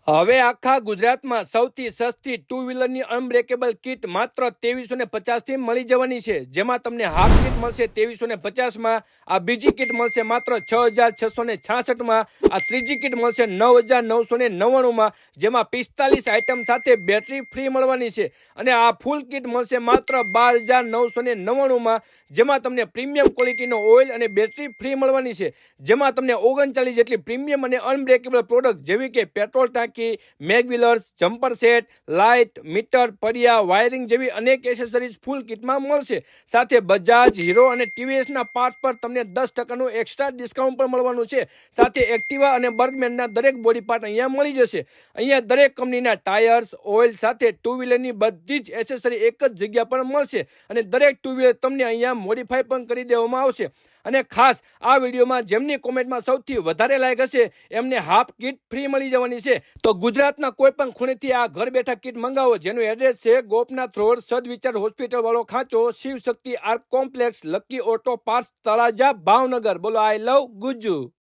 હવે આખા ગુજરાતમાં સૌથી સસ્તી ટુ વ્હીલરની અનબ્રેકેબલ કિટ માત્ર 2350 થી મળી જવાની છે, જેમાં તમને હાફ કિટ મળશે 2350 માં, આ બીજી કિટ મળશે માત્ર 6666 માં, આ ત્રીજી કિટ મળશે 9999 માં, જેમાં 45 આઇટમ સાથે બેટરી ફ્રી મળવાની છે, અને આ ફૂલ કિટ મળશે માત્ર 12999 માં, જેમાં તમને પ્રીમિયમ ક્વોલિટીનો ઓઇલ અને બેટરી ફ્રી મળવાની છે, જેમાં તમને 39 જેટલી પ્રીમિયમ અને અનબ્રેકેબલ પ્રોડક્ટ જેવી કે petrol tank, mag wheelers, jumper set, light, meter, પડિયા, વાયરિંગ જેવી અનેક એસેસરીઝ ફૂલ કિટમાં મળશે. સાથે બજાજ, હીરો અને ટીવીએસ ના પાર્ટ પર તમને 10% એક્સ્ટ્રા ડિસ્કાઉન્ટ પણ મળવાનું છે. સાથે એક્ટિવા અને બર્ગમેનના દરેક બોડી પાર્ટ અહીંયા મળી જશે. અહીંયા દરેક કંપનીના ટાયર્સ, ઓઇલ સાથે ટુ વ્હીલરની બધી જ એસેસરી એક જ જગ્યા પર મળશે, અને દરેક ટુ વ્હીલર તમને અહીંયા મોડિફાઈ પણ કરી દેવામાં આવશે. અને ખાસ આ વિડીયોમાં જેમની કોમેન્ટમાં સૌથી વધારે લાઈક હશે એમને હાફ કિટ ફ્રી મળી જવાની છે. તો ગુજરાતના કોઈ પણ ખૂણેથી આ ઘર બેઠા કિટ મંગાવો, જેનું એડ્રેસ છે ગોપનાથ રોડ, સદવિચાર હોસ્પિટલ વાળો ખાંચો, Shiv Shakti arc complex, lucky auto parts, Talaja, Bhavnagar. બોલો આઈ લવ ગુજ્જુ.